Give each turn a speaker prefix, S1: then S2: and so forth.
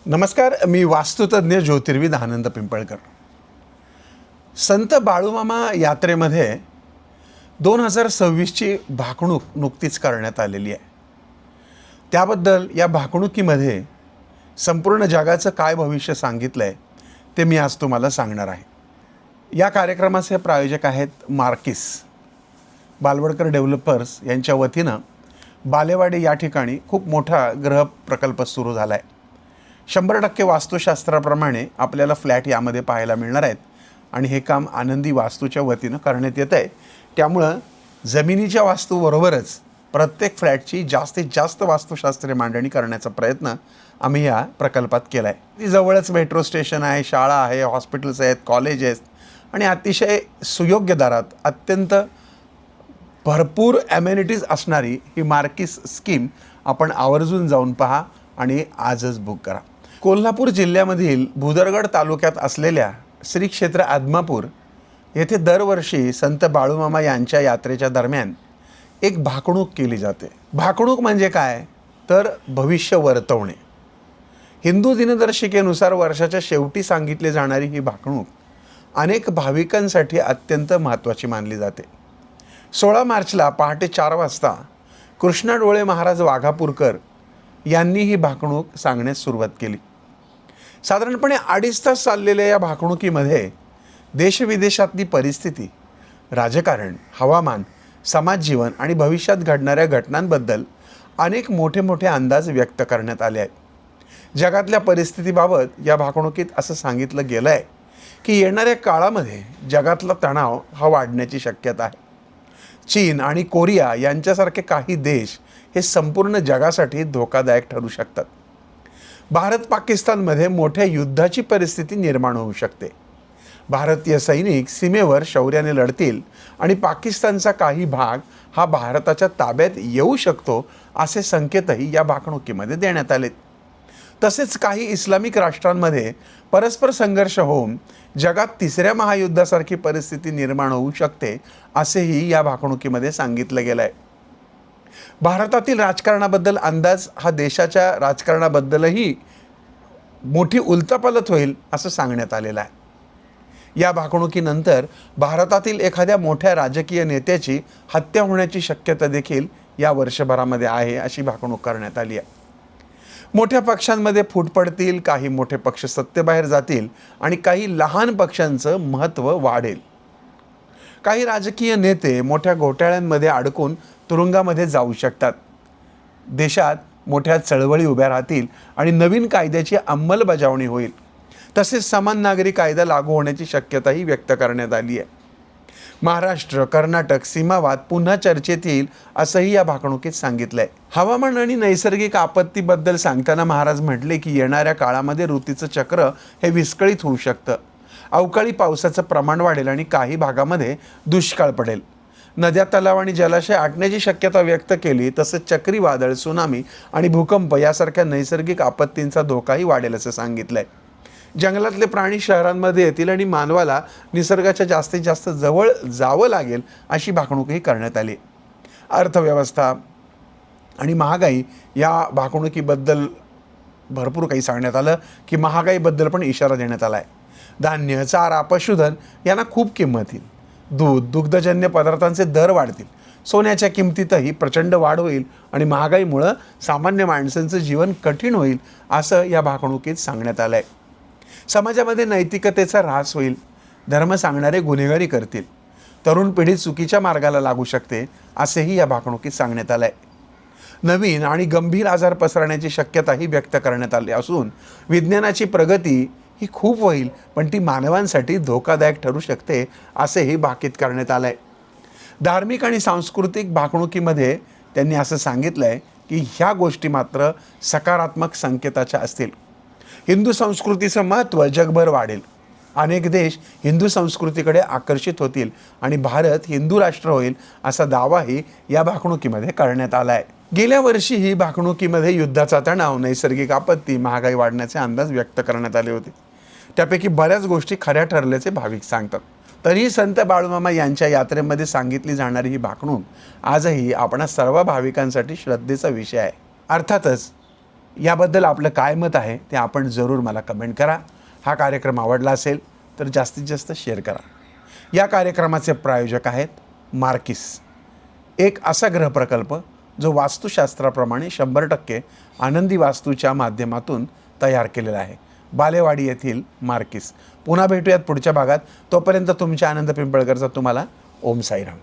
S1: नमस्कार, मी वास्तुतज्ञ ज्योतिर्विद आनंद पिंपळकर। संत बाळूमामा यात्रेमध्ये 2026ची भाकणूक नुकतीच करण्यात आलेली आहे। त्याबद्दल या भाकणुकीमध्ये संपूर्ण जगाचं काय भविष्य सांगितलं आहे ते मी आज तुम्हाला सांगणार आहे। या कार्यक्रमाचे प्रायोजक आहेत मार्किस बालवडकर डेव्हलपर्स यांच्या वतीनं बालेवाडी या ठिकाणी खूप मोठा गृह प्रकल्प सुरू झाला आहे। 100% वास्तुशास्त्राप्रमाणे आपल्याला फ्लॅट यामध्ये पाहायला मिळणार आहेत आणि हे काम आनंदी वास्तूच्या वतीनं करण्यात येत आहे। त्यामुळं जमिनीच्या वास्तूबरोबरच प्रत्येक फ्लॅटची जास्तीत जास्त वास्तुशास्त्रीय मांडणी करण्याचा प्रयत्न आम्ही या प्रकल्पात केला आहे। जवळच मेट्रो स्टेशन आहे, शाळा आहे, हॉस्पिटल्स आहेत, कॉलेजेस आणि अतिशय सुयोग्य दरात अत्यंत भरपूर ॲमेनिटीज असणारी ही मार्किस स्कीम आपण आवर्जून जाऊन पहा आणि आजच बुक करा। कोल्हापूर जिल्ह्यामधील भुदरगड तालुक्यात असलेल्या श्री क्षेत्र आदमापूर येथे दरवर्षी संत बाळूमामा यांच्या यात्रेच्या दरम्यान एक भाकणूक केली जाते। भाकणूक म्हणजे काय तर भविष्य वर्तवणे। हिंदू दिनदर्शिकेनुसार वर्षाच्या शेवटी सांगितली जाणारी ही भाकणूक अनेक भाविकांसाठी अत्यंत महत्त्वाची मानली जाते। 16 मार्चला पहाटे 4 वाजता कृष्णा डोळे महाराज वाघापूरकर यांनी ही भाकणूक सांगण्यास सुरुवात केली। साधारणपणे 2.5 तास चाललेल्या या भाकणुकीमध्ये देशविदेशातली परिस्थिती, राजकारण, हवामान, समाजजीवन आणि भविष्यात घडणाऱ्या घटनांबद्दल अनेक मोठे अंदाज व्यक्त करण्यात आले आहेत। जगातल्या परिस्थितीबाबत या भाकणुकीत असं सांगितलं गेलं आहे की येणाऱ्या काळामध्ये जगातला तणाव हा वाढण्याची शक्यता आहे। चीन आणि कोरिया यांच्यासारखे काही देश हे संपूर्ण जगासाठी धोकादायक ठरू शकतात। भारत पाकिस्तानमध्ये मोठ्या युद्धाची परिस्थिती निर्माण होऊ शकते। भारतीय सैनिक सीमेवर शौर्याने लढतील आणि पाकिस्तानचा काही भाग हा भारताच्या ताब्यात येऊ शकतो असे संकेतही या भाकणुकीमध्ये देण्यात आलेत। तसेच काही इस्लामिक राष्ट्रांमध्ये परस्पर संघर्ष होऊन जगात 3ऱ्या महायुद्धासारखी परिस्थिती निर्माण होऊ शकते असेही या भाकणुकीमध्ये सांगितलं गेलं आहे। भारतातील राजकारणाबद्दल अंदाज हा देशाच्या राजकारणाबद्दलही मोठी उलथापालथ होईल असं सांगण्यात आलेलं आहे। या भाकणुकीनंतर भारतातील एखाद्या मोठ्या राजकीय नेत्याची हत्या होण्याची शक्यता देखील या वर्षभरामध्ये आहे अशी भाकणूक करण्यात आली आहे। मोठ्या पक्षांमध्ये फूट पडतील, काही मोठे पक्ष सत्तेबाहेर जातील आणि काही लहान पक्षांचं महत्त्व वाढेल। काही राजकीय नेते मोठ्या घोटाळ्यांमध्ये अडकून तुरुंगामध्ये जाऊ शकतात। देशात मोठ्या चळवळी उभ्या राहतील आणि नवीन कायद्याची अंमलबजावणी होईल। तसेच समान नागरी कायदा लागू होण्याची शक्यताही व्यक्त करण्यात आली आहे। महाराष्ट्र, कर्नाटक सीमावाद पुन्हा चर्चेत येईल असंही या भाकणुकीत सांगितलं आहे। हवामान आणि नैसर्गिक आपत्तीबद्दल सांगताना महाराज म्हटले की येणाऱ्या काळामध्ये ऋतूचं चक्र हे विस्कळीत होऊ शकतं। अवकाळी पावसाचं प्रमाण वाढेल आणि काही भागामध्ये दुष्काळ पडेल। नद्या, तलाव आणि जलाशय आटण्याची शक्यता व्यक्त केली। तसंच चक्रीवादळ, सुनामी आणि भूकंप यासारख्या नैसर्गिक आपत्तींचा धोकाही वाढेल असं सांगितलं आहे। जंगलातले प्राणी शहरांमध्ये येतील आणि मानवाला निसर्गाच्या जास्तीत जास्त जवळ जावं लागेल अशी भाकणूकही करण्यात आली। अर्थव्यवस्था आणि महागाई या भाकणुकीबद्दल भरपूर काही सांगण्यात आलं की महागाईबद्दल पण इशारा देण्यात आला आहे। धान्य, चारा, पशुधन यांना खूप किंमत येईल। दूध, दुग्धजन्य पदार्थांचे दर वाढतील। सोन्याच्या किमतीतही प्रचंड वाढ होईल आणि महागाईमुळं सामान्य माणसांचं जीवन कठीण होईल असं या भाकणुकीत सांगण्यात आलं आहे। समाजामध्ये नैतिकतेचा ऱ्हास होईल। धर्म सांगणारे गुन्हेगारी करतील। तरुण पिढी चुकीच्या मार्गाला लागू शकते असेही या भाकणुकीत सांगण्यात आलं आहे। नवीन आणि गंभीर आजार पसरण्याची शक्यताही व्यक्त करण्यात आली असून विज्ञानाची प्रगती ही खूप होईल पण ती मानवांसाठी धोकादायक ठरू शकते असेही भाकीत करण्यात आलं आहे। धार्मिक आणि सांस्कृतिक भाकणुकीमध्ये त्यांनी असं सांगितलं आहे की ह्या गोष्टी मात्र सकारात्मक संकेताच्या असतील। हिंदू संस्कृतीचं महत्त्व जगभर वाढेल। अनेक देश हिंदू संस्कृतीकडे आकर्षित होतील आणि भारत हिंदू राष्ट्र होईल असा दावाही या भाकणुकीमध्ये करण्यात आला आहे। गेल्या वर्षी ही भाकणुकीमध्ये युद्धाचा तणाव, नैसर्गिक आपत्ती, महागाई वाढण्याचे अंदाज व्यक्त करण्यात आले होते। त्यापैकी बऱ्याच गोष्टी खऱ्या ठरल्याचे भाविक सांगतात। तरीही संत बाळूमामा यांच्या यात्रेमध्ये सांगितली जाणारी ही भाकणूक आजही आपणा सर्व भाविकांसाठी श्रद्धेचा विषय आहे। अर्थातच याबद्दल आपलं काय मत आहे ते आपण जरूर मला कमेंट करा. हा कार्यक्रम आवडला असेल तर जास्तीत जास्त शेअर करा. या कार्यक्रमाचे प्रायोजक आहेत मार्किस, एक असा गृहप्रकल्प जो वास्तुशास्त्राप्रमाणे 100% आनंदी वास्तूच्या माध्यमातून तयार केलेला आहे. बालेवाडी येथील मार्किस. पुन्हा भेटूयात पुढच्या भागात. तोपर्यंत तुमच्या आनंद पिंपळकरचा तुम्हाला ओम साईराम.